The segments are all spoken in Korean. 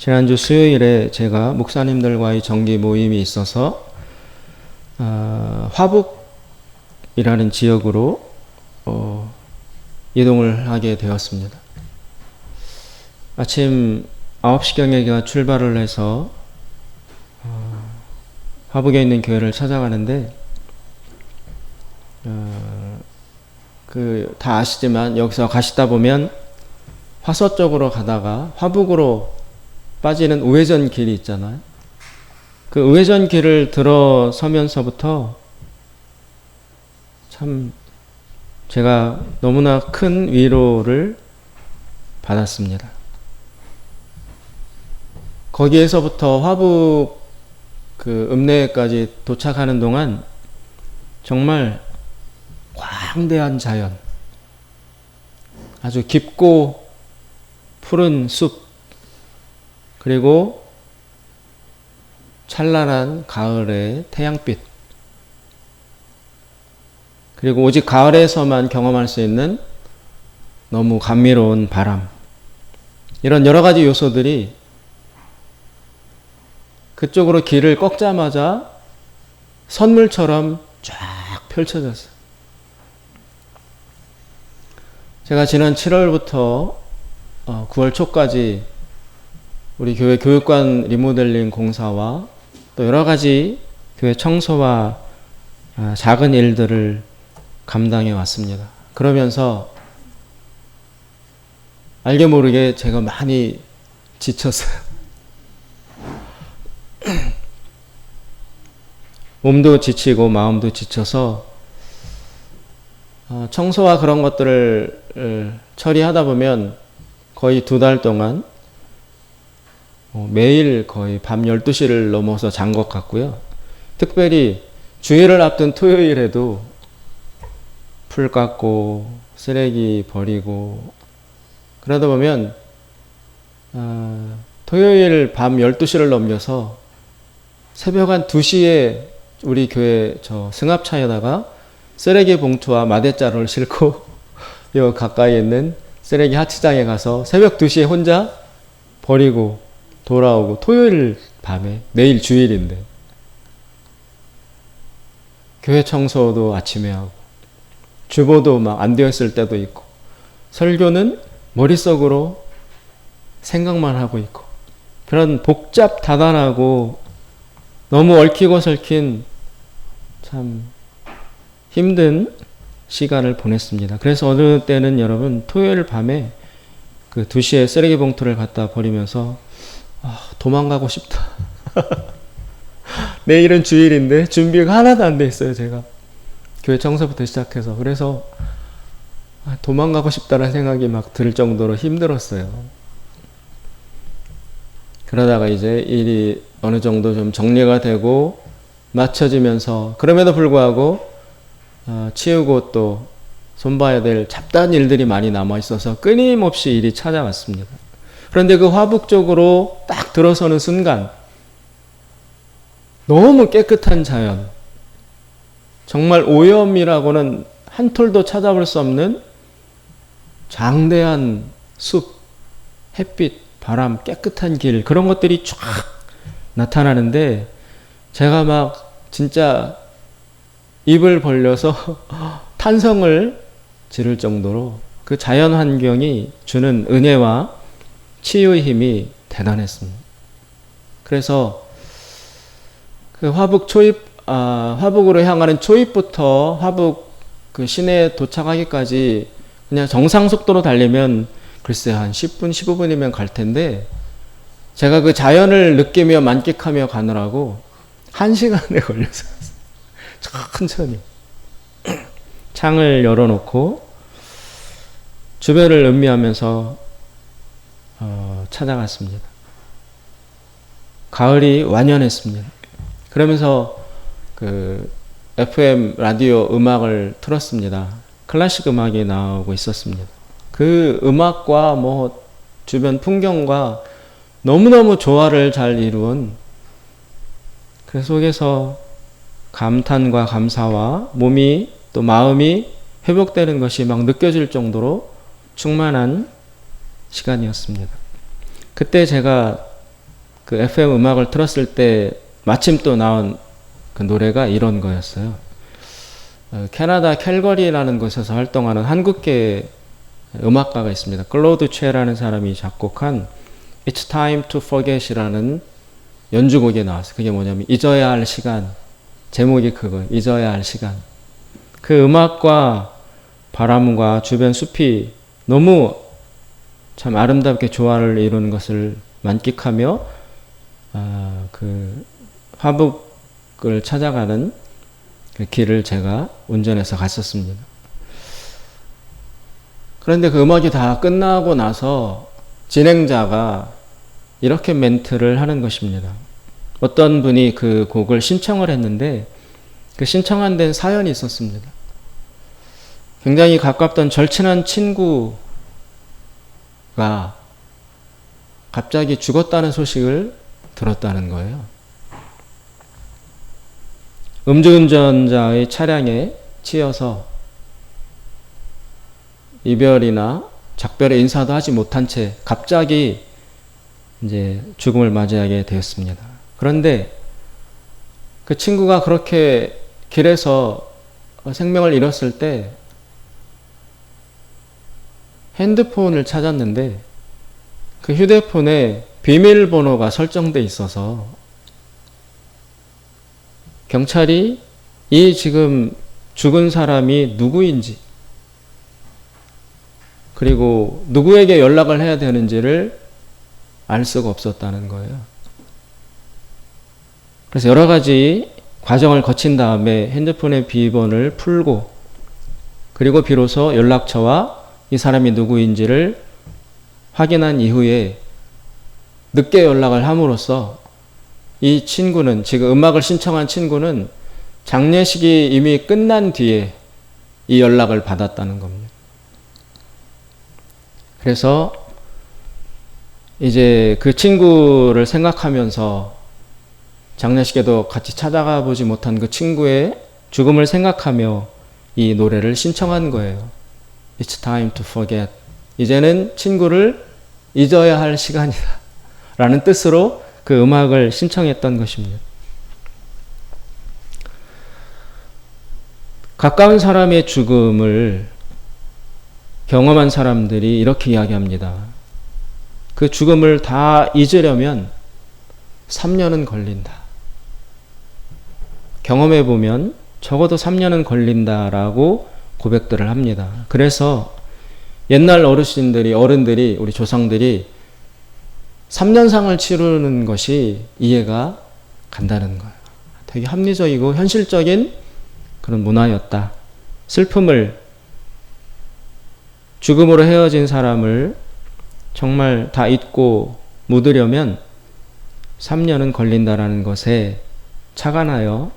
지난주 수요일에 제가 목사님들과의 정기 모임이 있어서 화북이라는 지역으로 이동을 하게 되었습니다. 아침 9시경에 출발을 해서 화북에 있는 교회를 찾아가는데 다 아시지만 여기서 가시다 보면 화서 쪽으로 가다가 화북으로 빠지는 우회전 길이 있잖아요. 그 우회전 길을 들어서면서부터 참 제가 너무나 큰 위로를 받았습니다. 거기에서부터 화북 읍내까지 도착하는 동안 정말 광대한 자연, 아주 깊고 푸른 숲, 그리고 찬란한 가을의 태양빛, 그리고 오직 가을에서만 경험할 수 있는 너무 감미로운 바람, 이런 여러 가지 요소들이 그쪽으로 길을 꺾자마자 선물처럼 쫙 펼쳐졌어요. 제가 지난 7월부터 9월 초까지 우리 교회 교육관 리모델링 공사와 또 여러 가지 교회 청소와 작은 일들을 감당해 왔습니다. 그러면서 알게 모르게 제가 많이 지쳤어요. 몸도 지치고 마음도 지쳐서 청소와 그런 것들을 처리하다 보면 거의 2달 동안 매일 거의 밤 12시를 넘어서 잔 것 같고요. 특별히 주일을 앞둔 토요일에도 풀 깎고 쓰레기 버리고 그러다 보면 토요일 밤 12시를 넘겨서 새벽 한 2시에 우리 교회 승합차에다가 쓰레기 봉투와 마대자루를 싣고 요 가까이에 있는 쓰레기 하치장에 가서 새벽 2시에 혼자 버리고 돌아오고, 토요일 밤에, 내일 주일인데 교회 청소도 아침에 하고 주보도 막 안 되어 있을 때도 있고 설교는 머릿속으로 생각만 하고 있고, 그런 복잡다단하고 너무 얽히고 설킨 참 힘든 시간을 보냈습니다. 그래서 어느 때는 여러분 토요일 밤에 2시에 쓰레기 봉투를 갖다 버리면서 도망가고 싶다. 내일은 주일인데 준비가 하나도 안 돼 있어요. 제가 교회 청소부터 시작해서. 그래서 도망가고 싶다는 생각이 막 들 정도로 힘들었어요. 그러다가 이제 일이 어느 정도 좀 정리가 되고 맞춰지면서, 그럼에도 불구하고 치우고 또 손봐야 될 잡다한 일들이 많이 남아 있어서 끊임없이 일이 찾아왔습니다. 그런데 그 화북 쪽으로 딱 들어서는 순간 너무 깨끗한 자연, 정말 오염이라고는 한 톨도 찾아볼 수 없는 장대한 숲, 햇빛, 바람, 깨끗한 길, 그런 것들이 쫙 나타나는데 제가 막 진짜 입을 벌려서 탄성을 지를 정도로 그 자연 환경이 주는 은혜와 치유의 힘이 대단했습니다. 그래서 그 화북으로 향하는 초입부터 화북 시내에 도착하기까지 그냥 정상 속도로 달리면 글쎄 한 10분, 15분이면 갈 텐데, 제가 그 자연을 느끼며 만끽하며 가느라고 1시간에 걸려서 천천히 창을 열어놓고 주변을 음미하면서 찾아갔습니다. 가을이 완연했습니다. 그러면서 FM 라디오 음악을 틀었습니다. 클래식 음악이 나오고 있었습니다. 그 음악과 주변 풍경과 너무너무 조화를 잘 이루은, 그 속에서 감탄과 감사와 몸이 또 마음이 회복되는 것이 막 느껴질 정도로 충만한 시간이었습니다. 그때 제가 그 FM 음악을 틀었을 때 마침 또 나온 그 노래가 이런 거였어요. 캐나다 캘거리라는 곳에서 활동하는 한국계 음악가가 있습니다. 클로드 최라는 사람이 작곡한 It's Time to Forget이라는 연주곡에 나왔어요. 그게 뭐냐면 잊어야 할 시간. 제목이 그거, 잊어야 할 시간. 그 음악과 바람과 주변 숲이 너무 참 아름답게 조화를 이루는 것을 만끽하며 그 화북을 찾아가는 그 길을 제가 운전해서 갔었습니다. 그런데 그 음악이 다 끝나고 나서 진행자가 이렇게 멘트를 하는 것입니다. 어떤 분이 그 곡을 신청을 했는데 그 신청한 데는 사연이 있었습니다. 굉장히 가깝던 절친한 친구가 갑자기 죽었다는 소식을 들었다는 거예요. 음주운전자의 차량에 치여서 이별이나 작별의 인사도 하지 못한 채 갑자기 이제 죽음을 맞이하게 되었습니다. 그런데 그 친구가 그렇게 길에서 생명을 잃었을 때 핸드폰을 찾았는데 그 휴대폰에 비밀번호가 설정돼 있어서 경찰이 이 지금 죽은 사람이 누구인지 그리고 누구에게 연락을 해야 되는지를 알 수가 없었다는 거예요. 그래서 여러 가지 과정을 거친 다음에 핸드폰의 비번을 풀고 그리고 비로소 연락처와 이 사람이 누구인지를 확인한 이후에 늦게 연락을 함으로써 이 친구는 지금 음악을 신청한 친구는 장례식이 이미 끝난 뒤에 이 연락을 받았다는 겁니다. 그래서 이제 그 친구를 생각하면서 장례식에도 같이 찾아가 보지 못한 그 친구의 죽음을 생각하며 이 노래를 신청한 거예요. It's time to forget. 이제는 친구를 잊어야 할 시간이다. 라는 뜻으로 그 음악을 신청했던 것입니다. 가까운 사람의 죽음을 경험한 사람들이 이렇게 이야기합니다. 그 죽음을 다 잊으려면 3년은 걸린다. 경험해보면 적어도 3년은 걸린다라고 고백들을 합니다. 그래서 옛날 어른들이, 우리 조상들이 3년상을 치르는 것이 이해가 간다는 거예요. 되게 합리적이고 현실적인 그런 문화였다. 슬픔을, 죽음으로 헤어진 사람을 정말 다 잊고 묻으려면 3년은 걸린다라는 것에 착안하여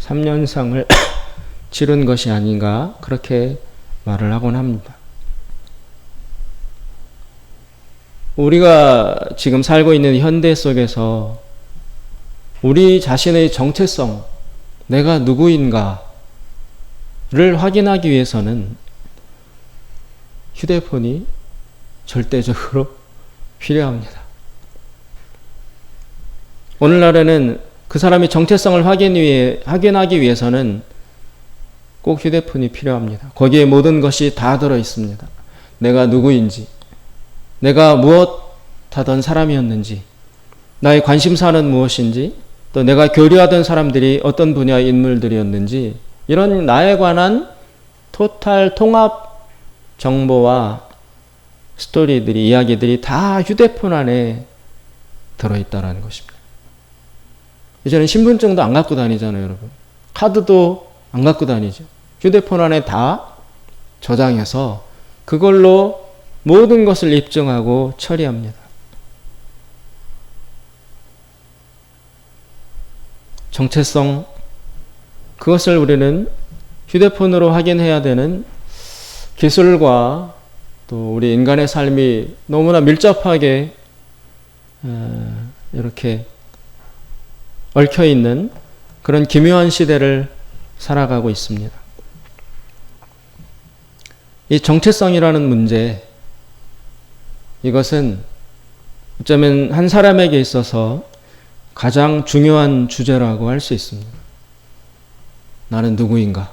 3년상을 치른 것이 아닌가 그렇게 말을 하곤 합니다. 우리가 지금 살고 있는 현대 속에서 우리 자신의 정체성, 내가 누구인가를 확인하기 위해서는 휴대폰이 절대적으로 필요합니다. 오늘날에는 그 사람의 정체성을 확인하기 위해서는 꼭 휴대폰이 필요합니다. 거기에 모든 것이 다 들어 있습니다. 내가 누구인지, 내가 무엇 하던 사람이었는지, 나의 관심사는 무엇인지, 또 내가 교류하던 사람들이 어떤 분야의 인물들이었는지, 이런 나에 관한 토탈 통합 정보와 스토리들이, 이야기들이 다 휴대폰 안에 들어있다는 것입니다. 이제는 신분증도 안 갖고 다니잖아요, 여러분. 카드도 안 갖고 다니죠. 휴대폰 안에 다 저장해서 그걸로 모든 것을 입증하고 처리합니다. 정체성, 그것을 우리는 휴대폰으로 확인해야 되는 기술과 또 우리 인간의 삶이 너무나 밀접하게 이렇게 얽혀있는 그런 기묘한 시대를 살아가고 있습니다. 이 정체성이라는 문제, 이것은 어쩌면 한 사람에게 있어서 가장 중요한 주제라고 할 수 있습니다. 나는 누구인가?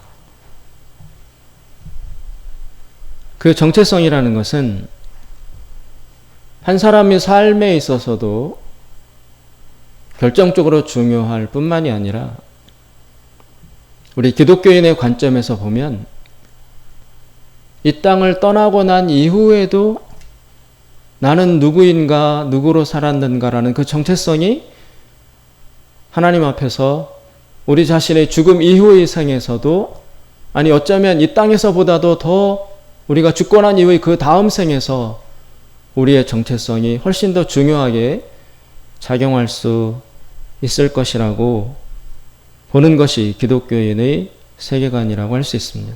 그 정체성이라는 것은 한 사람의 삶에 있어서도 결정적으로 중요할 뿐만이 아니라 우리 기독교인의 관점에서 보면 이 땅을 떠나고 난 이후에도 나는 누구인가, 누구로 살았는가라는 그 정체성이 하나님 앞에서 우리 자신의 죽음 이후의 생에서도, 아니 어쩌면 이 땅에서보다도 더 우리가 죽고 난 이후의 그 다음 생에서 우리의 정체성이 훨씬 더 중요하게 작용할 수 있을 것이라고 보는 것이 기독교인의 세계관이라고 할 수 있습니다.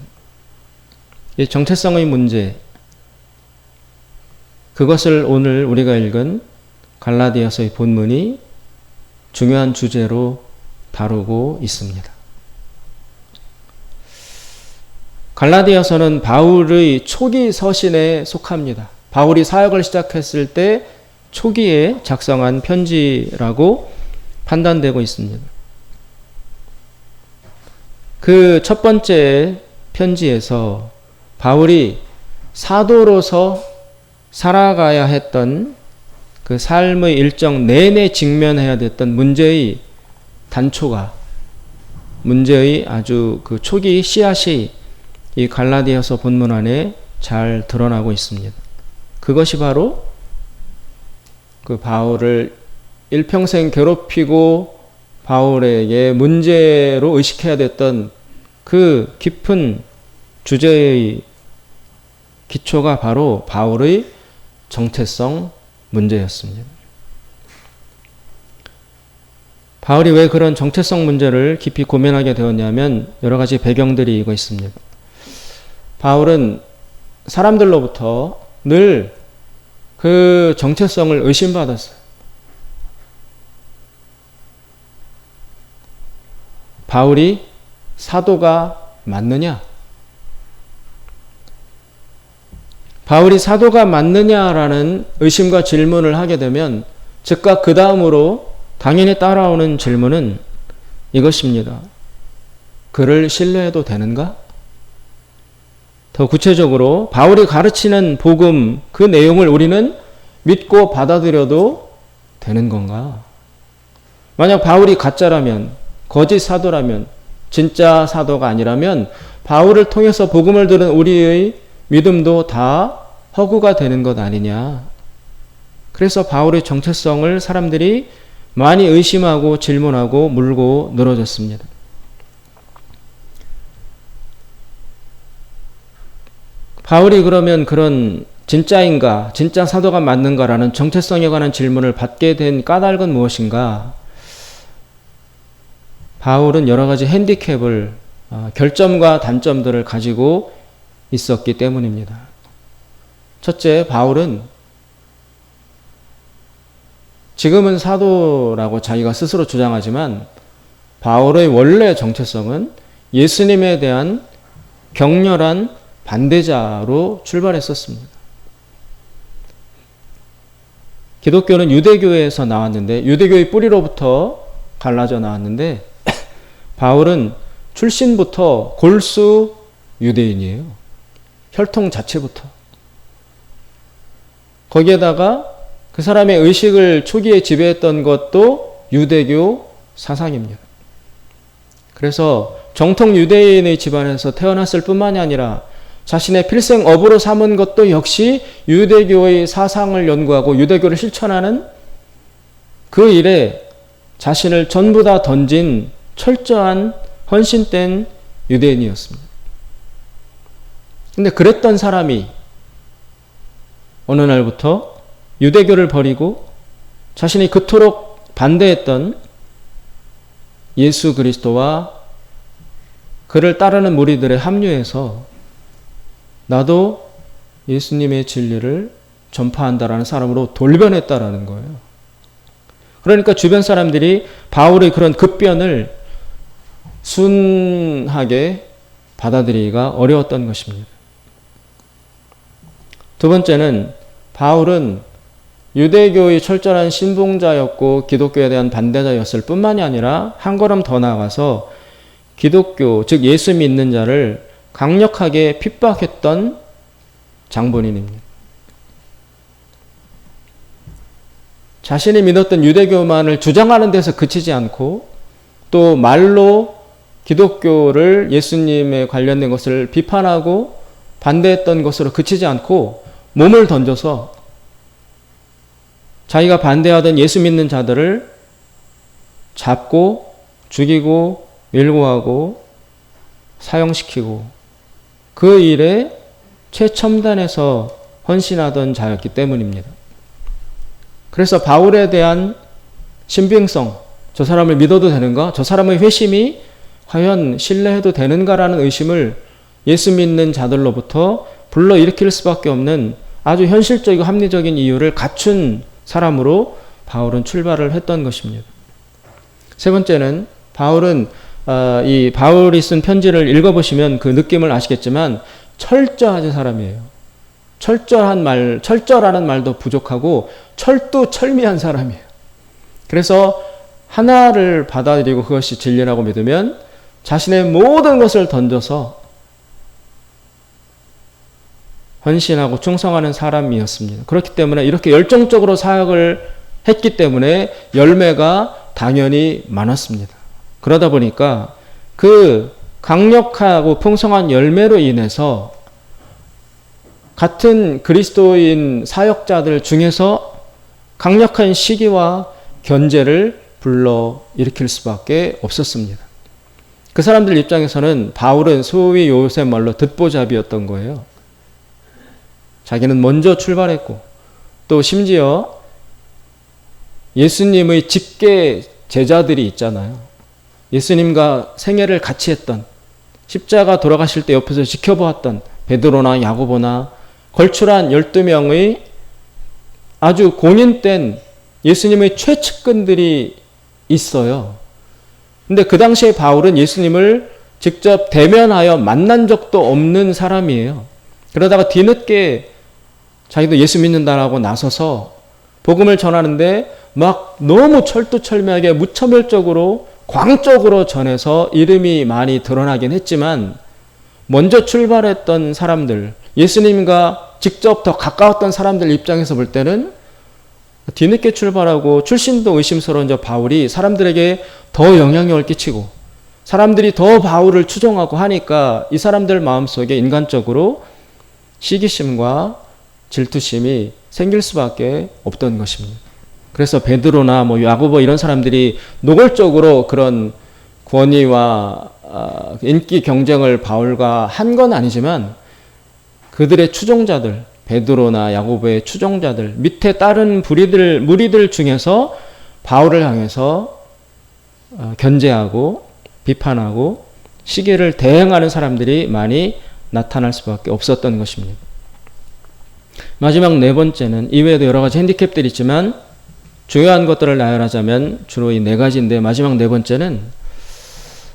이 정체성의 문제, 그것을 오늘 우리가 읽은 갈라디아서의 본문이 중요한 주제로 다루고 있습니다. 갈라디아서는 바울의 초기 서신에 속합니다. 바울이 사역을 시작했을 때 초기에 작성한 편지라고 판단되고 있습니다. 그 첫 번째 편지에서 바울이 사도로서 살아가야 했던 그 삶의 일정 내내 직면해야 됐던 문제의 단초가, 문제의 아주 그 초기 씨앗이 이 갈라디아서 본문 안에 잘 드러나고 있습니다. 그것이 바로 그 바울을 일평생 괴롭히고 바울에게 문제로 의식해야 됐던 그 깊은 주제의 기초가 바로 바울의 정체성 문제였습니다. 바울이 왜 그런 정체성 문제를 깊이 고민하게 되었냐면 여러 가지 배경들이 이거 있습니다. 바울은 사람들로부터 늘 그 정체성을 의심받았어요. 바울이 사도가 맞느냐? 바울이 사도가 맞느냐라는 의심과 질문을 하게 되면 즉각 그 다음으로 당연히 따라오는 질문은 이것입니다. 그를 신뢰해도 되는가? 더 구체적으로 바울이 가르치는 복음, 그 내용을 우리는 믿고 받아들여도 되는 건가? 만약 바울이 가짜라면, 거짓 사도라면, 진짜 사도가 아니라면 바울을 통해서 복음을 들은 우리의 믿음도 다 허구가 되는 것 아니냐? 그래서 바울의 정체성을 사람들이 많이 의심하고 질문하고 물고 늘어졌습니다. 바울이 그러면 그런 진짜인가, 진짜 사도가 맞는가라는 정체성에 관한 질문을 받게 된 까닭은 무엇인가? 바울은 여러 가지 핸디캡을, 결점과 단점들을 가지고 있었기 때문입니다. 첫째, 바울은 지금은 사도라고 자기가 스스로 주장하지만 바울의 원래 정체성은 예수님에 대한 격렬한 반대자로 출발했었습니다. 기독교는 유대교에서 나왔는데, 유대교의 뿌리로부터 갈라져 나왔는데 바울은 출신부터 골수 유대인이에요. 혈통 자체부터. 거기에다가 그 사람의 의식을 초기에 지배했던 것도 유대교 사상입니다. 그래서 정통 유대인의 집안에서 태어났을 뿐만이 아니라 자신의 필생 업으로 삼은 것도 역시 유대교의 사상을 연구하고 유대교를 실천하는 그 일에 자신을 전부 다 던진 철저한 헌신된 유대인이었습니다. 근데 그랬던 사람이 어느 날부터 유대교를 버리고 자신이 그토록 반대했던 예수 그리스도와 그를 따르는 무리들의 합류해서 나도 예수님의 진리를 전파한다라는 사람으로 돌변했다라는 거예요. 그러니까 주변 사람들이 바울의 그런 급변을 순하게 받아들이기가 어려웠던 것입니다. 두 번째는 바울은 유대교의 철저한 신봉자였고 기독교에 대한 반대자였을 뿐만이 아니라 한 걸음 더 나아가서 기독교, 즉 예수 믿는 자를 강력하게 핍박했던 장본인입니다. 자신이 믿었던 유대교만을 주장하는 데서 그치지 않고 또 말로 기독교를 예수님에 관련된 것을 비판하고 반대했던 것으로 그치지 않고 몸을 던져서 자기가 반대하던 예수 믿는 자들을 잡고 죽이고 밀고 하고 사형시키고 그 일에 최첨단에서 헌신하던 자였기 때문입니다. 그래서 바울에 대한 신빙성, 저 사람을 믿어도 되는가? 저 사람의 회심이 과연 신뢰해도 되는가라는 의심을 예수 믿는 자들로부터 불러일으킬 수밖에 없는 아주 현실적이고 합리적인 이유를 갖춘 사람으로 바울은 출발을 했던 것입니다. 세 번째는 바울은 이 바울이 쓴 편지를 읽어보시면 그 느낌을 아시겠지만 철저하신 사람이에요. 철저라는 말도 부족하고 철두철미한 사람이에요. 그래서 하나를 받아들이고 그것이 진리라고 믿으면 자신의 모든 것을 던져서 헌신하고 충성하는 사람이었습니다. 그렇기 때문에 이렇게 열정적으로 사역을 했기 때문에 열매가 당연히 많았습니다. 그러다 보니까 그 강력하고 풍성한 열매로 인해서 같은 그리스도인 사역자들 중에서 강력한 시기와 견제를 불러 일으킬 수밖에 없었습니다. 그 사람들 입장에서는 바울은 소위 요새 말로 듣보잡이었던 거예요. 자기는 먼저 출발했고 또 심지어 예수님의 직계 제자들이 있잖아요. 예수님과 생애를 같이 했던 십자가 돌아가실 때 옆에서 지켜보았던 베드로나 야고보나 걸출한 12명의 아주 공인된 예수님의 최측근들이 있어요. 근데 그 당시에 바울은 예수님을 직접 대면하여 만난 적도 없는 사람이에요. 그러다가 뒤늦게 자기도 예수 믿는다라고 나서서 복음을 전하는데 막 너무 철두철미하게 무차별적으로 광적으로 전해서 이름이 많이 드러나긴 했지만 먼저 출발했던 사람들, 예수님과 직접 더 가까웠던 사람들 입장에서 볼 때는 뒤늦게 출발하고 출신도 의심스러운 저 바울이 사람들에게 더 영향력을 끼치고 사람들이 더 바울을 추종하고 하니까 이 사람들 마음속에 인간적으로 시기심과 질투심이 생길 수밖에 없던 것입니다. 그래서 베드로나 야고보 이런 사람들이 노골적으로 그런 권위와 인기 경쟁을 바울과 한 건 아니지만 그들의 추종자들, 베드로나 야고보의 추종자들, 밑에 따른 무리들 중에서 바울을 향해서 견제하고 비판하고 시기를 대행하는 사람들이 많이 나타날 수밖에 없었던 것입니다. 마지막 네 번째는 이외에도 여러 가지 핸디캡들이 있지만 중요한 것들을 나열하자면 주로 이 네 가지인데 마지막 네 번째는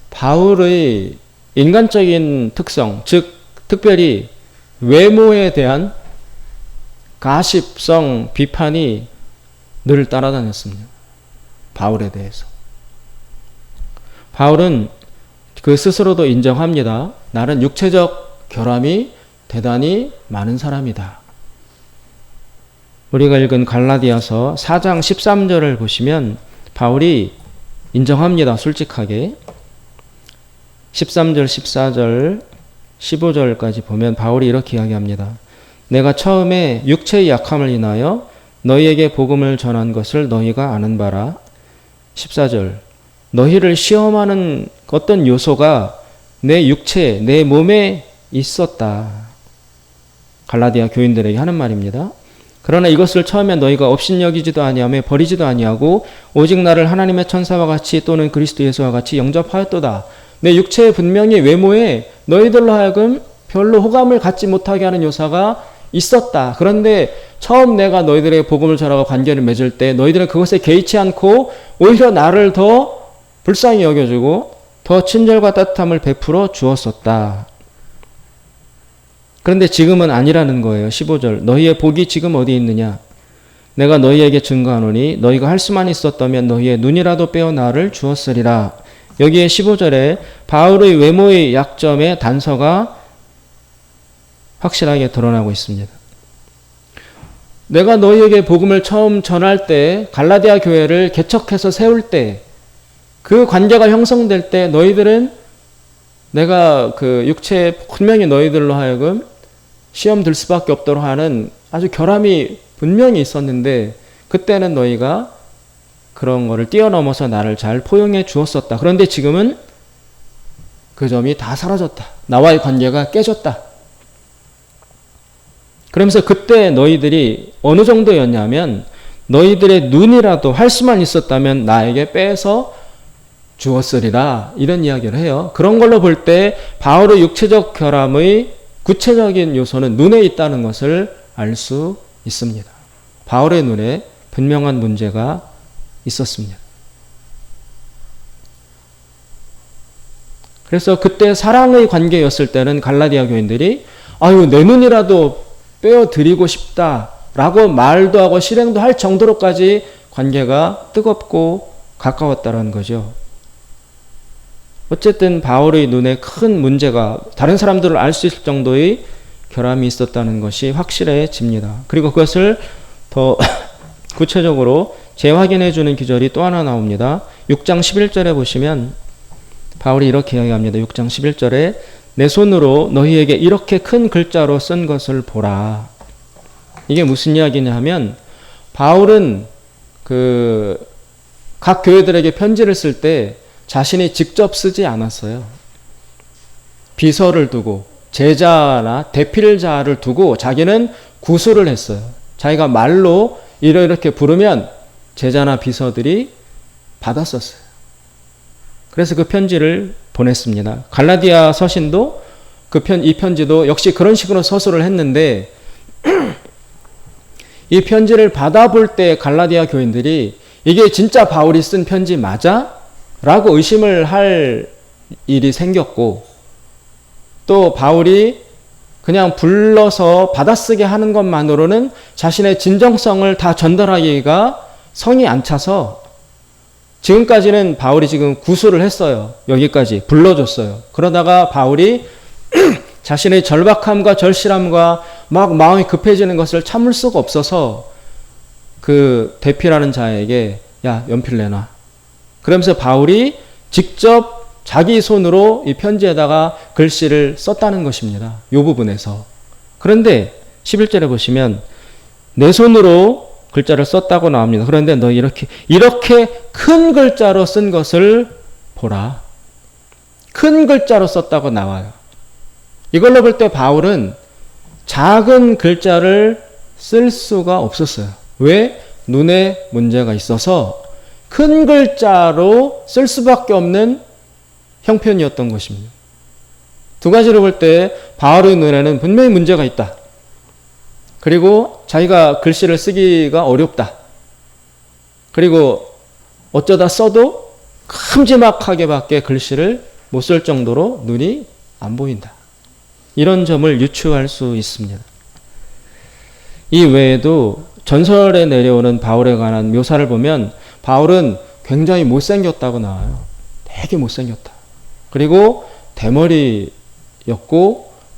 바울의 인간적인 특성, 즉 특별히 외모에 대한 가십성 비판이 늘 따라다녔습니다. 바울에 대해서. 바울은 그 스스로도 인정합니다. 나는 육체적 결함이 대단히 많은 사람이다. 우리가 읽은 갈라디아서 4장 13절을 보시면 바울이 인정합니다. 솔직하게. 13절, 14절, 15절까지 보면 바울이 이렇게 이야기합니다. 내가 처음에 육체의 약함을 인하여 너희에게 복음을 전한 것을 너희가 아는 바라. 14절 너희를 시험하는 어떤 요소가 내 육체, 내 몸에 있었다. 갈라디아 교인들에게 하는 말입니다. 그러나 이것을 처음에 너희가 업신여기지도 아니하며 버리지도 아니하고 오직 나를 하나님의 천사와 같이 또는 그리스도 예수와 같이 영접하였도다. 내 육체의 분명히 외모에 너희들로 하여금 별로 호감을 갖지 못하게 하는 요소가 있었다. 그런데 처음 내가 너희들에게 복음을 전하고 관계를 맺을 때 너희들은 그것에 개의치 않고 오히려 나를 더 불쌍히 여겨주고 더 친절과 따뜻함을 베풀어 주었었다. 그런데 지금은 아니라는 거예요. 15절 너희의 복이 지금 어디 있느냐? 내가 너희에게 증거하노니 너희가 할 수만 있었다면 너희의 눈이라도 빼어 나를 주었으리라. 여기에 15절에 바울의 외모의 약점의 단서가 확실하게 드러나고 있습니다. 내가 너희에게 복음을 처음 전할 때, 갈라디아 교회를 개척해서 세울 때, 그 관계가 형성될 때 너희들은 내가 그 육체에 분명히 너희들로 하여금 시험 들 수밖에 없도록 하는 아주 결함이 분명히 있었는데, 그때는 너희가 그런 거를 뛰어넘어서 나를 잘 포용해 주었었다. 그런데 지금은 그 점이 다 사라졌다. 나와의 관계가 깨졌다. 그러면서 그때 너희들이 어느 정도였냐면, 너희들의 눈이라도 할 수만 있었다면 나에게 빼서 주었으리라, 이런 이야기를 해요. 그런 걸로 볼 때 바울의 육체적 결함의 구체적인 요소는 눈에 있다는 것을 알 수 있습니다. 바울의 눈에 분명한 문제가 있었습니다. 그래서 그때 사랑의 관계였을 때는 갈라디아 교인들이 아유, 내 눈이라도 빼어드리고 싶다라고 말도 하고 실행도 할 정도로까지 관계가 뜨겁고 가까웠다는 거죠. 어쨌든 바울의 눈에 큰 문제가, 다른 사람들을 알 수 있을 정도의 결함이 있었다는 것이 확실해집니다. 그리고 그것을 더 구체적으로 재확인해 주는 기절이 또 하나 나옵니다. 6장 11절에 보시면 바울이 이렇게 이야기합니다. 6장 11절에 내 손으로 너희에게 이렇게 큰 글자로 쓴 것을 보라. 이게 무슨 이야기냐 하면, 바울은 각 교회들에게 편지를 쓸 때 자신이 직접 쓰지 않았어요. 비서를 두고, 제자나 대필자를 두고 자기는 구술을 했어요. 자기가 말로 이렇게 부르면 제자나 비서들이 받았었어요. 그래서 그 편지를 보냈습니다. 갈라디아 서신도 이 편지도 역시 그런 식으로 서술을 했는데, 이 편지를 받아볼 때 갈라디아 교인들이 이게 진짜 바울이 쓴 편지 맞아? 라고 의심을 할 일이 생겼고, 또 바울이 그냥 불러서 받아쓰게 하는 것만으로는 자신의 진정성을 다 전달하기가 성이 안 차서, 지금까지는 바울이 지금 구술을 했어요. 여기까지 불러줬어요. 그러다가 바울이 자신의 절박함과 절실함과 막 마음이 급해지는 것을 참을 수가 없어서 그 대피라는 자에게 야, 연필 내놔. 그러면서 바울이 직접 자기 손으로 이 편지에다가 글씨를 썼다는 것입니다. 이 부분에서. 그런데 11절에 보시면 내 손으로 글자를 썼다고 나옵니다. 그런데 너 이렇게 큰 글자로 쓴 것을 보라. 큰 글자로 썼다고 나와요. 이걸로 볼 때 바울은 작은 글자를 쓸 수가 없었어요. 왜? 눈에 문제가 있어서 큰 글자로 쓸 수밖에 없는 형편이었던 것입니다. 두 가지로 볼 때 바울의 눈에는 분명히 문제가 있다. 그리고 자기가 글씨를 쓰기가 어렵다. 그리고 어쩌다 써도 큼지막하게밖에 글씨를 못 쓸 정도로 눈이 안 보인다. 이런 점을 유추할 수 있습니다. 이 외에도 전설에 내려오는 바울에 관한 묘사를 보면 바울은 굉장히 못생겼다고 나와요. 되게 못생겼다. 그리고 대머리였고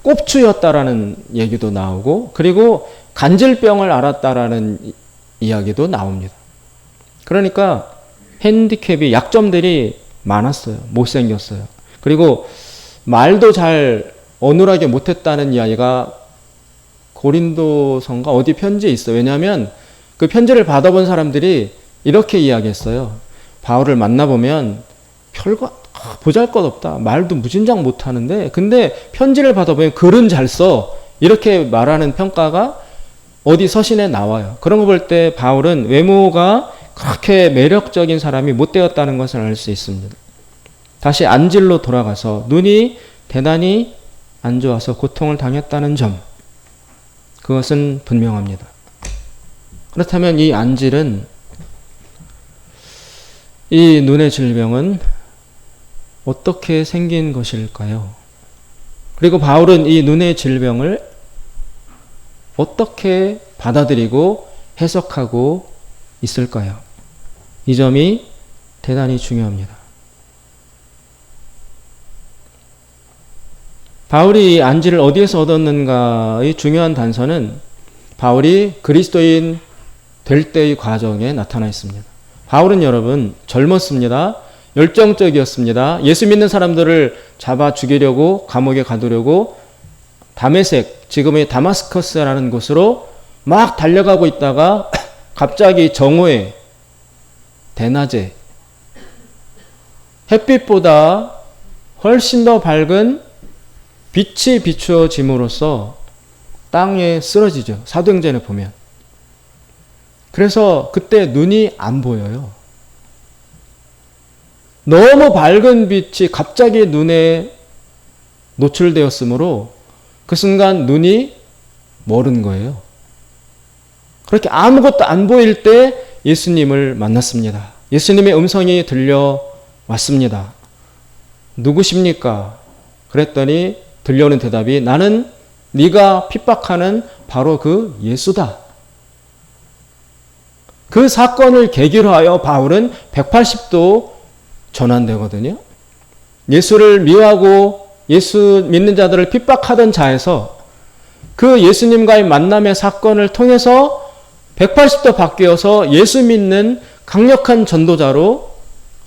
꼽추였다라는 얘기도 나오고, 그리고 간질병을 앓았다라는 이야기도 나옵니다. 그러니까 핸디캡이, 약점들이 많았어요. 못생겼어요. 그리고 말도 잘 어눌하게 못했다는 이야기가 고린도서인가 어디 편지에 있어요. 왜냐하면 그 편지를 받아본 사람들이 이렇게 이야기했어요. 바울을 만나보면 별거 보잘것없다. 말도 무진장 못하는데 근데 편지를 받아보면 글은 잘 써. 이렇게 말하는 평가가 어디 서신에 나와요. 그런 거 볼 때 바울은 외모가 그렇게 매력적인 사람이 못 되었다는 것을 알 수 있습니다. 다시 안질로 돌아가서 눈이 대단히 안 좋아서 고통을 당했다는 점, 그것은 분명합니다. 그렇다면 이 안질은, 이 눈의 질병은 어떻게 생긴 것일까요? 그리고 바울은 이 눈의 질병을 어떻게 받아들이고 해석하고 있을까요? 이 점이 대단히 중요합니다. 바울이 이 안지를 어디에서 얻었는가의 중요한 단서는 바울이 그리스도인 될 때의 과정에 나타나 있습니다. 바울은 여러분 젊었습니다. 열정적이었습니다. 예수 믿는 사람들을 잡아 죽이려고 감옥에 가두려고 다메섹, 지금의 다마스커스라는 곳으로 막 달려가고 있다가 갑자기 정오에 대낮에 햇빛보다 훨씬 더 밝은 빛이 비추어짐으로써 땅에 쓰러지죠. 사도행전에 보면. 그래서 그때 눈이 안 보여요. 너무 밝은 빛이 갑자기 눈에 노출되었으므로 그 순간 눈이 멀은 거예요. 그렇게 아무것도 안 보일 때 예수님을 만났습니다. 예수님의 음성이 들려왔습니다. 누구십니까? 그랬더니 들려오는 대답이 나는 네가 핍박하는 바로 그 예수다. 그 사건을 계기로 하여 바울은 180도 전환되거든요. 예수를 미워하고 예수 믿는 자들을 핍박하던 자에서 그 예수님과의 만남의 사건을 통해서 180도 바뀌어서 예수 믿는 강력한 전도자로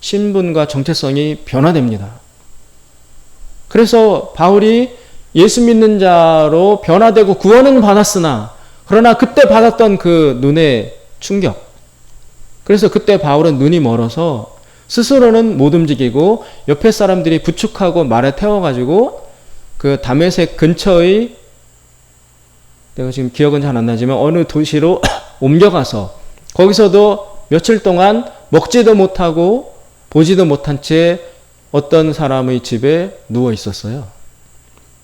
신분과 정체성이 변화됩니다. 그래서 바울이 예수 믿는 자로 변화되고 구원은 받았으나 그러나 그때 받았던 그 눈의 충격, 그래서 그때 바울은 눈이 멀어서 스스로는 못 움직이고 옆에 사람들이 부축하고 말에 태워가지고 그 다메섹 근처의, 내가 지금 기억은 잘 안 나지만 어느 도시로 옮겨가서 거기서도 며칠 동안 먹지도 못하고 보지도 못한 채 어떤 사람의 집에 누워 있었어요.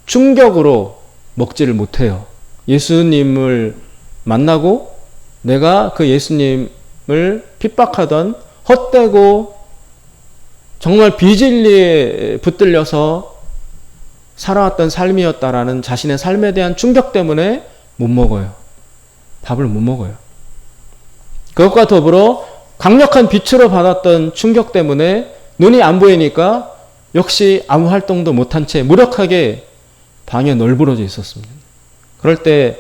충격으로 먹지를 못해요. 예수님을 만나고 내가 그 예수님을 핍박하던 헛되고 정말 비진리에 붙들려서 살아왔던 삶이었다라는 자신의 삶에 대한 충격 때문에 못 먹어요. 밥을 못 먹어요. 그것과 더불어 강력한 빛으로 받았던 충격 때문에 눈이 안 보이니까 역시 아무 활동도 못한 채 무력하게 방에 널브러져 있었습니다. 그럴 때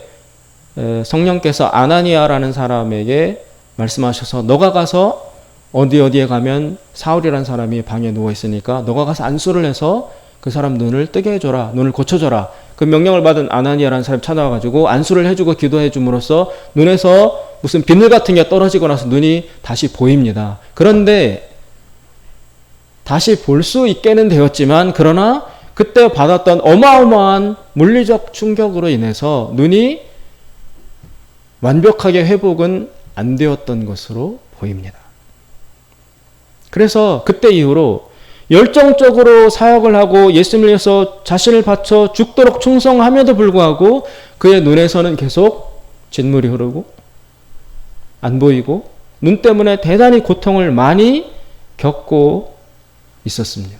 성령께서 아나니아라는 사람에게 말씀하셔서 너가 가서 어디에 가면 사울이라는 사람이 방에 누워 있으니까 너가 가서 안수를 해서 그 사람 눈을 뜨게 해줘라. 눈을 고쳐줘라. 그 명령을 받은 아나니아라는 사람이 찾아와가지고 안수를 해주고 기도해 줌으로써 눈에서 무슨 비늘 같은 게 떨어지고 나서 눈이 다시 보입니다. 그런데 다시 볼 수 있게는 되었지만 그러나 그때 받았던 어마어마한 물리적 충격으로 인해서 눈이 완벽하게 회복은 안 되었던 것으로 보입니다. 그래서 그때 이후로 열정적으로 사역을 하고 예수님을 위해서 자신을 바쳐 죽도록 충성함에도 불구하고 그의 눈에서는 계속 진물이 흐르고 안 보이고 눈 때문에 대단히 고통을 많이 겪고 있었습니다.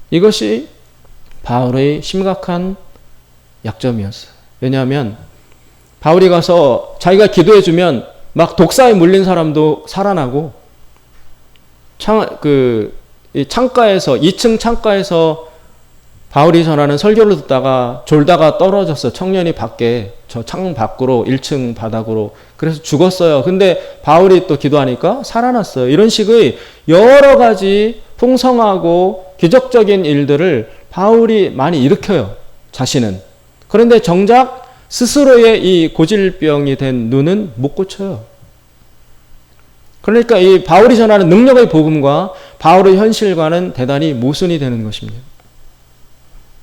이것이 바울의 심각한 약점이었어요. 왜냐하면 바울이 가서 자기가 기도해주면 막 독사에 물린 사람도 살아나고 창가에서 2층 창가에서 바울이 전하는 설교를 듣다가 졸다가 떨어졌어요. 청년이 밖에 저 창 밖으로 1층 바닥으로. 그래서 죽었어요. 근데 바울이 또 기도하니까 살아났어요. 이런 식의 여러 가지 풍성하고 기적적인 일들을 바울이 많이 일으켜요. 자신은. 그런데 정작 스스로의 이 고질병이 된 눈은 못 고쳐요. 그러니까 이 바울이 전하는 능력의 복음과 바울의 현실과는 대단히 모순이 되는 것입니다.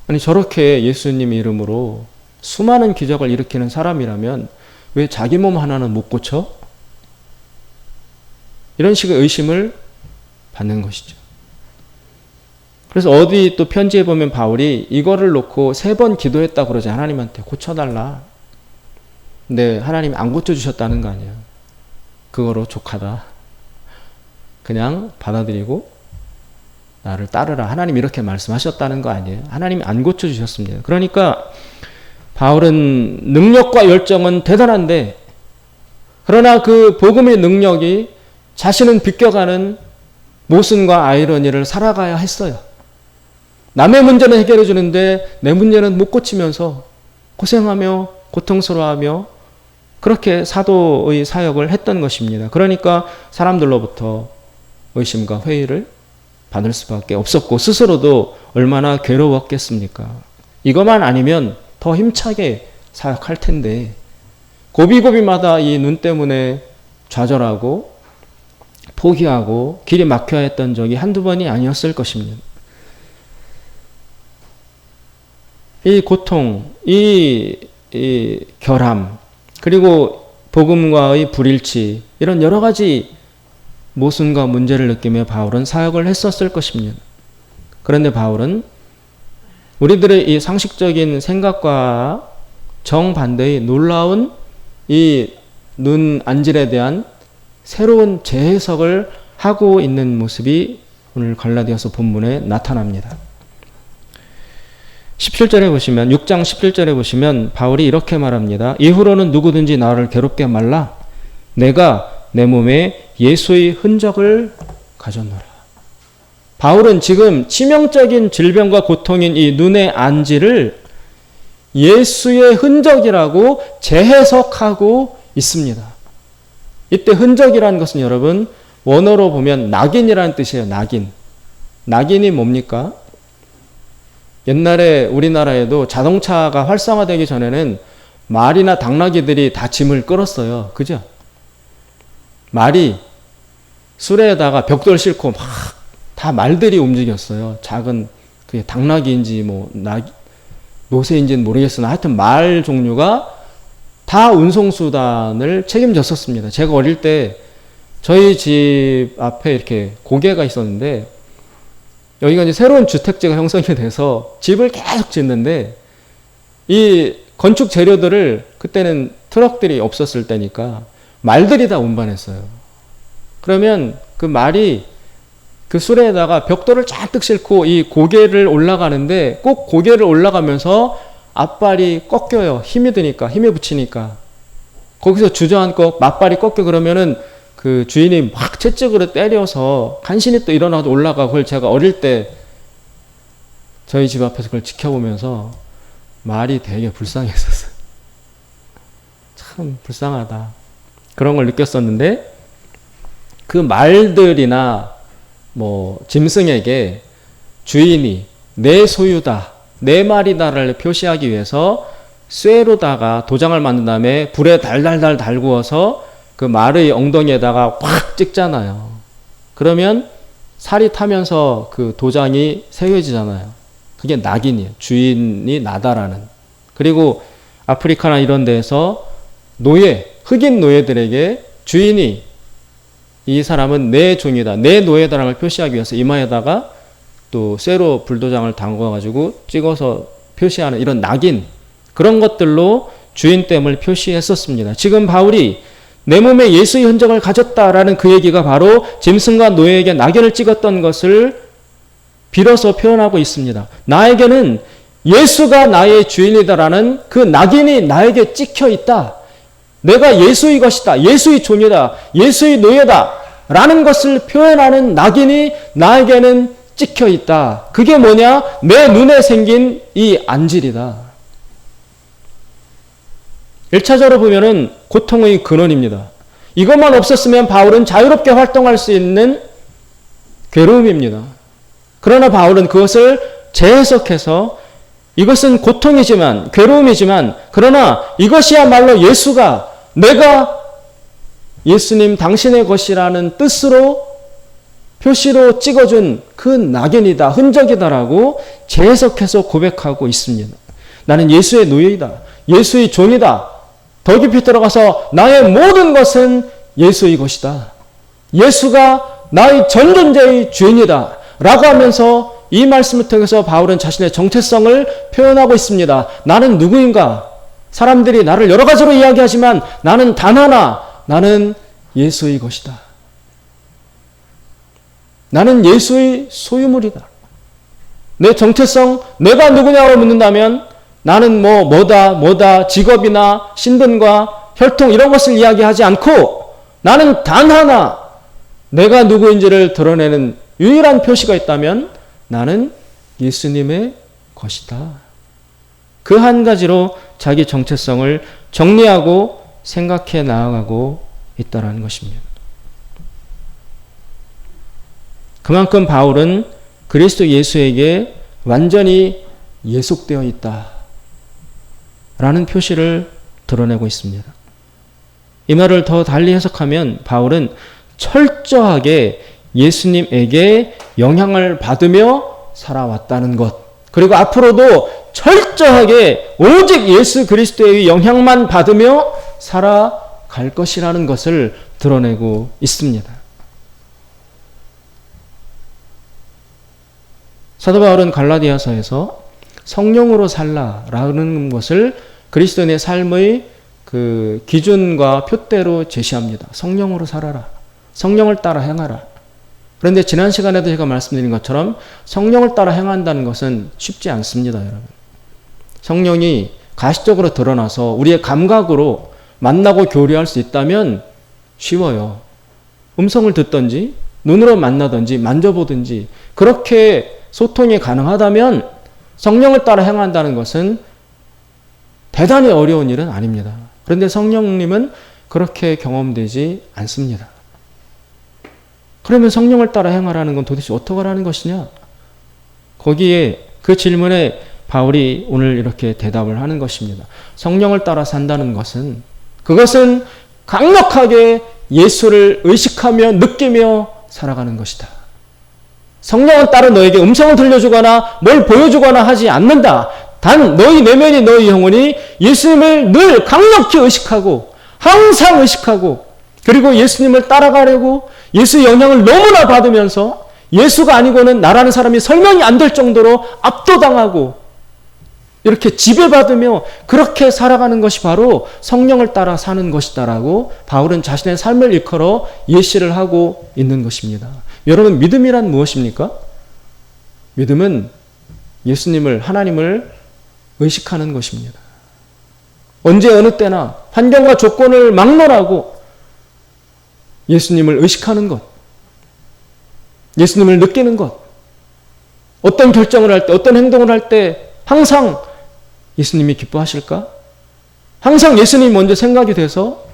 아니 저렇게 예수님 이름으로 수많은 기적을 일으키는 사람이라면 왜 자기 몸 하나는 못 고쳐? 이런 식의 의심을 받는 것이죠. 그래서 어디 또 편지에 보면 바울이 이거를 놓고 3번 기도했다고 그러지. 하나님한테 고쳐달라. 근데 하나님이 안 고쳐주셨다는 거 아니에요. 그거로 족하다. 그냥 받아들이고 나를 따르라. 하나님 이렇게 말씀하셨다는 거 아니에요. 하나님이 안 고쳐주셨습니다. 그러니까 바울은 능력과 열정은 대단한데 그러나 그 복음의 능력이 자신은 비껴가는 모순과 아이러니를 살아가야 했어요. 남의 문제는 해결해 주는데 내 문제는 못 고치면서 고생하며 고통스러워하며 그렇게 사도의 사역을 했던 것입니다. 그러니까 사람들로부터 의심과 회의를 받을 수밖에 없었고 스스로도 얼마나 괴로웠겠습니까? 이것만 아니면 더 힘차게 사역할 텐데 고비고비마다 이 눈 때문에 좌절하고 포기하고 길이 막혀야 했던 적이 한두 번이 아니었을 것입니다. 이 고통, 이 결함, 그리고 복음과의 불일치 이런 여러 가지 모순과 문제를 느끼며 바울은 사역을 했었을 것입니다. 그런데 바울은 우리들의 이 상식적인 생각과 정반대의 놀라운 이 눈 안질에 대한 새로운 재해석을 하고 있는 모습이 오늘 갈라디아서 본문에 나타납니다. 17절에 보시면 6장 17절에 보시면 바울이 이렇게 말합니다. 이후로는 누구든지 나를 괴롭게 말라. 내가 내 몸에 예수의 흔적을 가졌노라. 바울은 지금 치명적인 질병과 고통인 이 눈의 안지를 예수의 흔적이라고 재해석하고 있습니다. 이때 흔적이라는 것은 여러분 원어로 보면 낙인이라는 뜻이에요. 낙인. 낙인이 뭡니까? 옛날에 우리나라에도 자동차가 활성화되기 전에는 말이나 당나귀들이 다 짐을 끌었어요. 그죠? 말이 수레에다가 벽돌 싣고 막 다 말들이 움직였어요. 작은 그게 당나귀인지 뭐 노새인지는 모르겠으나 하여튼 말 종류가 다 운송수단을 책임졌었습니다. 제가 어릴 때 저희 집 앞에 이렇게 고개가 있었는데 여기가 이제 새로운 주택지가 형성이 돼서 집을 계속 짓는데 이 건축 재료들을 그때는 트럭들이 없었을 때니까 말들이 다 운반했어요. 그러면 그 말이 그 수레에다가 벽돌을 잔뜩 싣고 이 고개를 올라가는데 꼭 고개를 올라가면서 앞발이 꺾여요. 힘이 드니까, 힘에 붙이니까. 거기서 주저앉고 맞발이 꺾여 그러면은 그 주인이 막 채찍으로 때려서 간신히 또 일어나서 올라가고 그걸 제가 어릴 때 저희 집 앞에서 그걸 지켜보면서 말이 되게 불쌍했었어요. 참 불쌍하다. 그런 걸 느꼈었는데 그 말들이나 뭐 짐승에게 주인이 내 소유다, 내 말이다를 표시하기 위해서 쇠로다가 도장을 만든 다음에 불에 달달달 달구어서 그 말의 엉덩이에다가 확 찍잖아요. 그러면 살이 타면서 그 도장이 새겨지잖아요. 그게 낙인이에요. 주인이 나다라는. 그리고 아프리카나 이런 데에서 흑인 노예들에게 주인이 이 사람은 내 종이다, 내 노예다라는 걸 표시하기 위해서 이마에다가 또 쇠로 불도장을 담궈가지고 찍어서 표시하는 이런 낙인, 그런 것들로 주인됨을 표시했었습니다. 지금 바울이 내 몸에 예수의 흔적을 가졌다라는 그 얘기가 바로 짐승과 노예에게 낙인을 찍었던 것을 빌어서 표현하고 있습니다. 나에게는 예수가 나의 주인이다라는 그 낙인이 나에게 찍혀 있다. 내가 예수의 것이다. 예수의 종이다. 예수의 노예다. 라는 것을 표현하는 낙인이 나에게는 찍혀 있다. 그게 뭐냐? 내 눈에 생긴 이 안질이다. 1차적으로 보면은 고통의 근원입니다. 이것만 없었으면 바울은 자유롭게 활동할 수 있는 괴로움입니다. 그러나 바울은 그것을 재해석해서 이것은 고통이지만, 괴로움이지만, 그러나 이것이야말로 예수가 내가 예수님 당신의 것이라는 뜻으로 표시로 찍어준 그 낙인이다, 흔적이다라고 재해석해서 고백하고 있습니다. 나는 예수의 노예이다. 예수의 종이다. 더 깊이 들어가서 나의 모든 것은 예수의 것이다. 예수가 나의 전 존재의 주인이다. 라고 하면서 이 말씀을 통해서 바울은 자신의 정체성을 표현하고 있습니다. 나는 누구인가? 사람들이 나를 여러 가지로 이야기하지만 나는 단 하나, 나는 예수의 것이다. 나는 예수의 소유물이다. 내 정체성, 내가 누구냐고 묻는다면 나는 뭐다, 직업이나 신분과 혈통 이런 것을 이야기하지 않고 나는 단 하나 내가 누구인지를 드러내는 유일한 표시가 있다면 나는 예수님의 것이다. 그 한 가지로 자기 정체성을 정리하고 생각해 나아가고 있다는 것입니다. 그만큼 바울은 그리스도 예수에게 완전히 예속되어 있다 라는 표시를 드러내고 있습니다. 이 말을 더 달리 해석하면 바울은 철저하게 예수님에게 영향을 받으며 살아왔다는 것, 그리고 앞으로도 철저하게 오직 예수 그리스도의 영향만 받으며 살아갈 것이라는 것을 드러내고 있습니다. 사도 바울은 갈라디아서에서 성령으로 살라라는 것을 그리스도인의 삶의 그 기준과 표대로 제시합니다. 성령으로 살아라. 성령을 따라 행하라. 그런데 지난 시간에도 제가 말씀드린 것처럼 성령을 따라 행한다는 것은 쉽지 않습니다, 여러분. 성령이 가시적으로 드러나서 우리의 감각으로 만나고 교류할 수 있다면 쉬워요. 음성을 듣든지 눈으로 만나든지 만져보든지 그렇게 소통이 가능하다면 성령을 따라 행한다는 것은 대단히 어려운 일은 아닙니다. 그런데 성령님은 그렇게 경험되지 않습니다. 그러면 성령을 따라 행하라는 건 도대체 어떻게 하라는 것이냐? 거기에 그 질문에 바울이 오늘 이렇게 대답을 하는 것입니다. 성령을 따라 산다는 것은 그것은 강력하게 예수를 의식하며 느끼며 살아가는 것이다. 성령을 따라 너에게 음성을 들려주거나 뭘 보여주거나 하지 않는다. 단 너희 내면이 너희 영혼이 예수님을 늘 강력히 의식하고 항상 의식하고 그리고 예수님을 따라가려고 예수의 영향을 너무나 받으면서 예수가 아니고는 나라는 사람이 설명이 안 될 정도로 압도당하고 이렇게 지배받으며 그렇게 살아가는 것이 바로 성령을 따라 사는 것이다라고 바울은 자신의 삶을 일컬어 예시를 하고 있는 것입니다. 여러분, 믿음이란 무엇입니까? 믿음은 예수님을, 하나님을 의식하는 것입니다. 언제 어느 때나 환경과 조건을 막론하고 예수님을 의식하는 것, 예수님을 느끼는 것, 어떤 결정을 할 때, 어떤 행동을 할 때 항상 예수님이 기뻐하실까? 항상 예수님이 먼저 생각이 돼서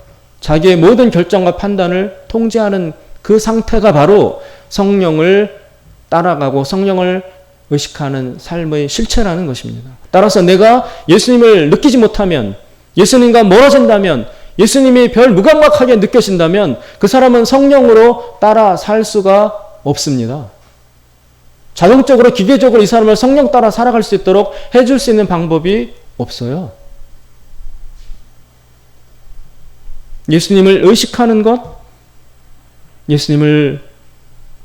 자기의 모든 결정과 판단을 통제하는 그 상태가 바로 성령을 따라가고 성령을 의식하는 삶의 실체라는 것입니다. 따라서 내가 예수님을 느끼지 못하면, 예수님과 멀어진다면, 예수님이 별 무감각하게 느껴진다면 그 사람은 성령으로 따라 살 수가 없습니다. 자동적으로 기계적으로 이 사람을 성령 따라 살아갈 수 있도록 해줄 수 있는 방법이 없어요. 예수님을 의식하는 것, 예수님을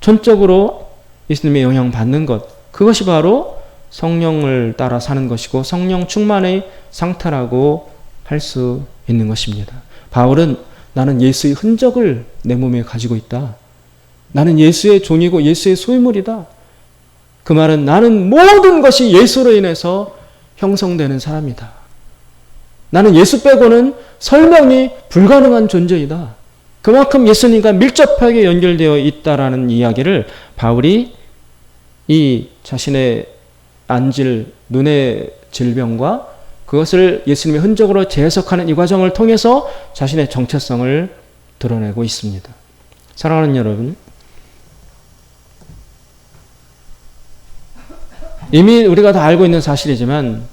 전적으로 예수님의 영향 받는 것, 그것이 바로 성령을 따라 사는 것이고 성령 충만의 상태라고 할 수 있는 것입니다. 바울은 나는 예수의 흔적을 내 몸에 가지고 있다. 나는 예수의 종이고 예수의 소유물이다. 그 말은 나는 모든 것이 예수로 인해서 형성되는 사람이다. 나는 예수 빼고는 설명이 불가능한 존재이다. 그만큼 예수님과 밀접하게 연결되어 있다라는 이야기를 바울이 이 자신의 안질, 눈의 질병과 그것을 예수님의 흔적으로 재해석하는 이 과정을 통해서 자신의 정체성을 드러내고 있습니다. 사랑하는 여러분, 이미 우리가 다 알고 있는 사실이지만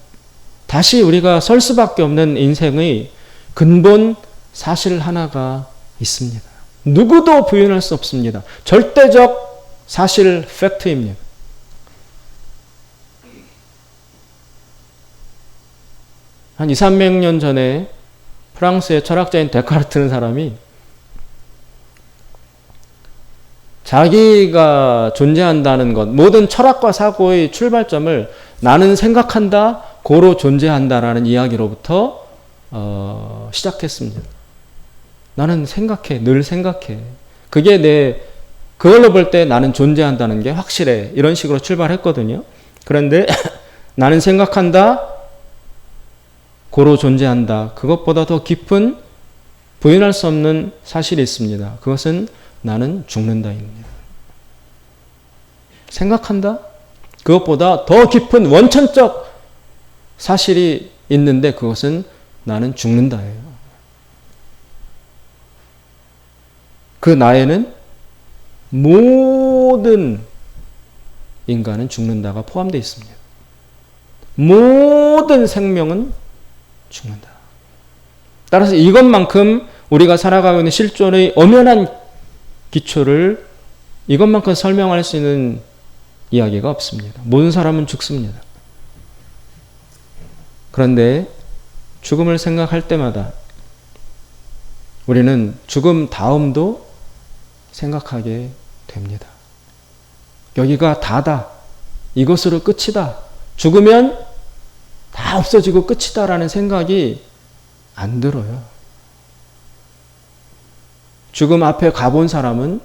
다시 우리가 설 수밖에 없는 인생의 근본 사실 하나가 있습니다. 누구도 부인할 수 없습니다. 절대적 사실 팩트입니다. 한 200~300년 전에 프랑스의 철학자인 데카르트는 사람이 자기가 존재한다는 것, 모든 철학과 사고의 출발점을 나는 생각한다, 고로 존재한다라는 이야기로부터 시작했습니다. 나는 생각해, 늘 생각해. 그걸로 볼 때 나는 존재한다는 게 확실해. 이런 식으로 출발했거든요. 그런데 나는 생각한다, 고로 존재한다. 그것보다 더 깊은 부인할 수 없는 사실이 있습니다. 그것은 나는 죽는다입니다. 생각한다? 그것보다 더 깊은 원천적 사실이 있는데 그것은 나는 죽는다예요. 그 나에는 모든 인간은 죽는다가 포함되어 있습니다. 모든 생명은 죽는다. 따라서 이것만큼 우리가 살아가고 있는 실존의 엄연한 기초를 이것만큼 설명할 수 있는 이야기가 없습니다. 모든 사람은 죽습니다. 그런데 죽음을 생각할 때마다 우리는 죽음 다음도 생각하게 됩니다. 여기가 다다. 이것으로 끝이다. 죽으면 다 없어지고 끝이다라는 생각이 안 들어요. 죽음 앞에 가본 사람은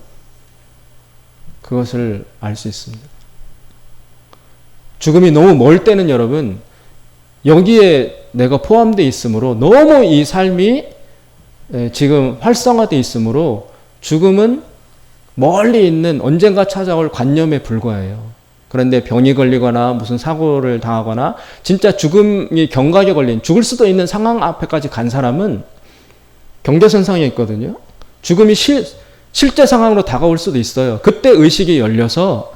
그것을 알 수 있습니다. 죽음이 너무 멀 때는 여러분, 여기에 내가 포함되어 있으므로 너무 이 삶이 지금 활성화되어 있으므로 죽음은 멀리 있는 언젠가 찾아올 관념에 불과해요. 그런데 병이 걸리거나 무슨 사고를 당하거나 진짜 죽음이 경각에 걸린 죽을 수도 있는 상황 앞에까지 간 사람은 경계선상에 있거든요. 죽음이 실제 상황으로 다가올 수도 있어요. 그때 의식이 열려서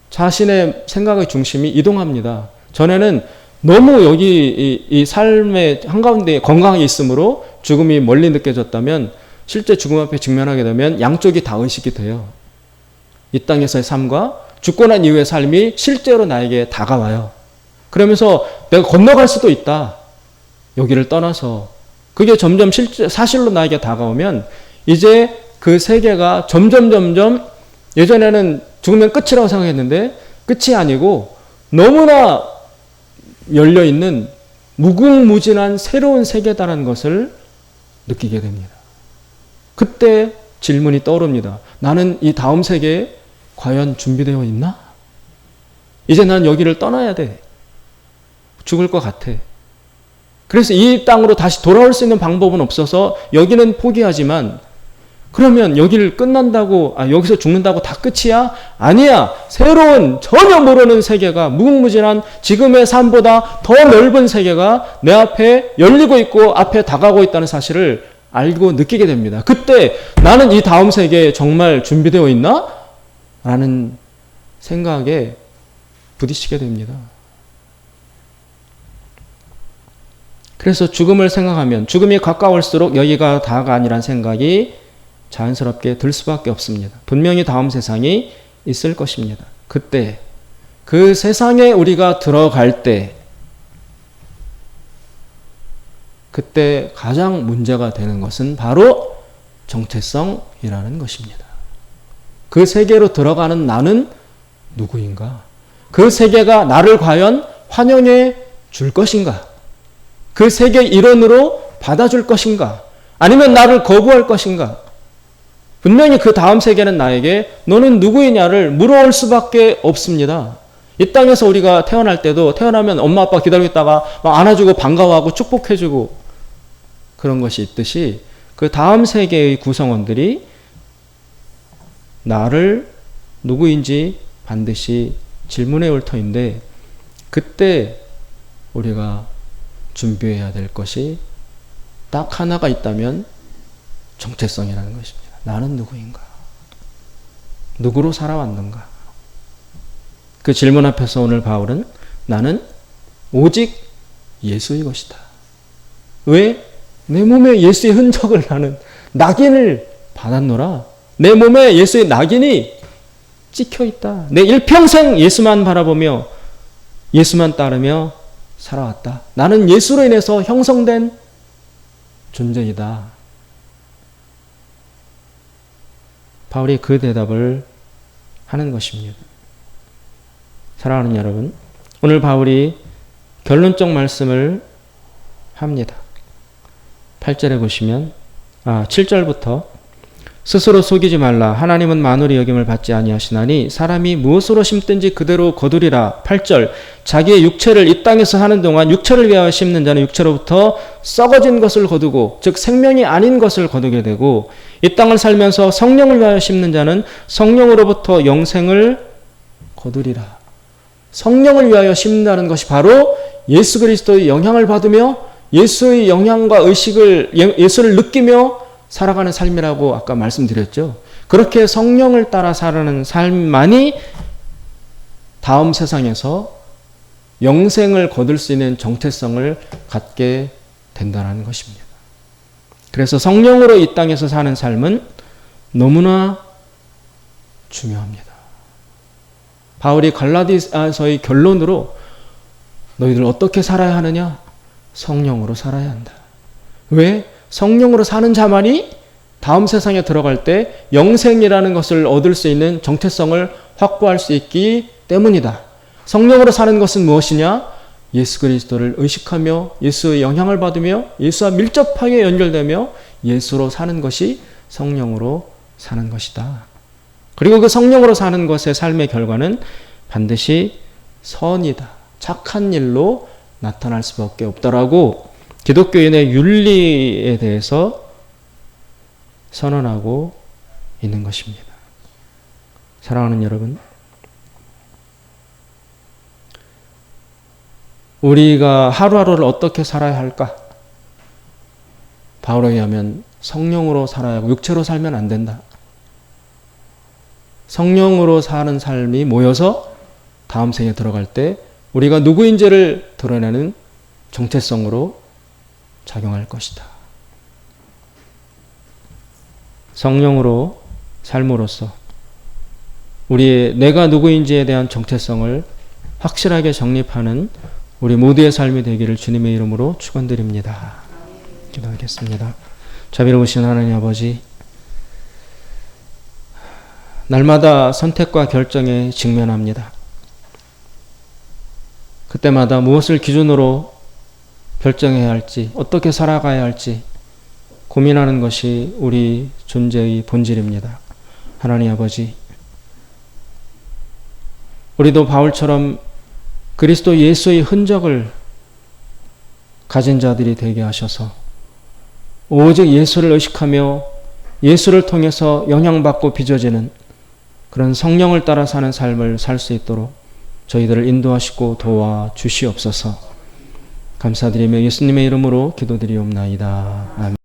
자신의 생각의 중심이 이동합니다. 전에는 너무 여기 이 삶의 한가운데 건강하게 있으므로 죽음이 멀리 느껴졌다면 실제 죽음 앞에 직면하게 되면 양쪽이 다 의식이 돼요. 이 땅에서의 삶과 죽고 난 이후의 삶이 실제로 나에게 다가와요. 그러면서 내가 건너갈 수도 있다. 여기를 떠나서. 그게 점점 사실로 나에게 다가오면 이제 그 세계가 점점 예전에는 죽으면 끝이라고 생각했는데 끝이 아니고 너무나 열려있는 무궁무진한 새로운 세계다라는 것을 느끼게 됩니다. 그때 질문이 떠오릅니다. 나는 이 다음 세계에 과연 준비되어 있나? 이제 난 여기를 떠나야 돼. 죽을 것 같아. 그래서 이 땅으로 다시 돌아올 수 있는 방법은 없어서 여기는 포기하지만 그러면 여기를 끝난다고, 여기서 죽는다고 다 끝이야? 아니야. 새로운 전혀 모르는 세계가 무궁무진한 지금의 삶보다 더 넓은 세계가 내 앞에 열리고 있고 앞에 다가오고 있다는 사실을 알고 느끼게 됩니다. 그때 나는 이 다음 세계에 정말 준비되어 있나? 라는 생각에 부딪히게 됩니다. 그래서 죽음을 생각하면 죽음이 가까울수록 여기가 다가 아니란 생각이 자연스럽게 들 수밖에 없습니다. 분명히 다음 세상이 있을 것입니다. 그때 그 세상에 우리가 들어갈 때 그때 가장 문제가 되는 것은 바로 정체성이라는 것입니다. 그 세계로 들어가는 나는 누구인가? 그 세계가 나를 과연 환영해 줄 것인가? 그 세계 일원으로 받아줄 것인가? 아니면 나를 거부할 것인가? 분명히 그 다음 세계는 나에게 너는 누구이냐를 물어올 수밖에 없습니다. 이 땅에서 우리가 태어날 때도 태어나면 엄마 아빠 기다리고 있다가 막 안아주고 반가워하고 축복해주고 그런 것이 있듯이 그 다음 세계의 구성원들이 나를 누구인지 반드시 질문해 올 터인데 그때 우리가 준비해야 될 것이 딱 하나가 있다면 정체성이라는 것입니다. 나는 누구인가? 누구로 살아왔는가? 그 질문 앞에서 오늘 바울은 나는 오직 예수의 것이다. 왜? 내 몸에 예수의 흔적을 나는 낙인을 받았노라. 내 몸에 예수의 낙인이 찍혀있다. 내 일평생 예수만 바라보며 예수만 따르며 살아왔다. 나는 예수로 인해서 형성된 존재이다. 바울이 그 대답을 하는 것입니다. 사랑하는 여러분, 오늘 바울이 결론적 말씀을 합니다. 8절에 보시면 7절부터 스스로 속이지 말라. 하나님은 만홀히 여김을 받지 아니하시나니 사람이 무엇으로 심든지 그대로 거두리라. 8절 자기의 육체를 이 땅에서 사는 동안 육체를 위하여 심는 자는 육체로부터 썩어진 것을 거두고 즉 생명이 아닌 것을 거두게 되고 이 땅을 살면서 성령을 위하여 심는 자는 성령으로부터 영생을 거두리라. 성령을 위하여 심는다는 것이 바로 예수 그리스도의 영향을 받으며 예수의 영향과 의식을 예수를 느끼며 살아가는 삶이라고 아까 말씀드렸죠. 그렇게 성령을 따라 살아가는 삶만이 다음 세상에서 영생을 거둘 수 있는 정체성을 갖게 된다는 것입니다. 그래서 성령으로 이 땅에서 사는 삶은 너무나 중요합니다. 바울이 갈라디아서의 결론으로 너희들 어떻게 살아야 하느냐? 성령으로 살아야 한다. 왜? 성령으로 사는 자만이 다음 세상에 들어갈 때 영생이라는 것을 얻을 수 있는 정체성을 확보할 수 있기 때문이다. 성령으로 사는 것은 무엇이냐? 예수 그리스도를 의식하며 예수의 영향을 받으며 예수와 밀접하게 연결되며 예수로 사는 것이 성령으로 사는 것이다. 그리고 그 성령으로 사는 것의 삶의 결과는 반드시 선이다. 착한 일로 나타날 수밖에 없다라고 기독교인의 윤리에 대해서 선언하고 있는 것입니다. 사랑하는 여러분, 우리가 하루하루를 어떻게 살아야 할까? 바울에 의하면 성령으로 살아야 하고 육체로 살면 안 된다. 성령으로 사는 삶이 모여서 다음 생에 들어갈 때 우리가 누구인지를 드러내는 정체성으로 작용할 것이다. 성령으로 삶으로써 우리의 내가 누구인지에 대한 정체성을 확실하게 정립하는 우리 모두의 삶이 되기를 주님의 이름으로 축원드립니다. 기도하겠습니다. 자비로우신 하나님 아버지, 날마다 선택과 결정에 직면합니다. 그때마다 무엇을 기준으로 결정해야 할지, 어떻게 살아가야 할지 고민하는 것이 우리 존재의 본질입니다. 하나님 아버지, 우리도 바울처럼 그리스도 예수의 흔적을 가진 자들이 되게 하셔서 오직 예수를 의식하며 예수를 통해서 영향받고 빚어지는 그런 성령을 따라 사는 삶을 살 수 있도록 저희들을 인도하시고 도와주시옵소서. 감사드리며 예수님의 이름으로 기도드리옵나이다. 아멘.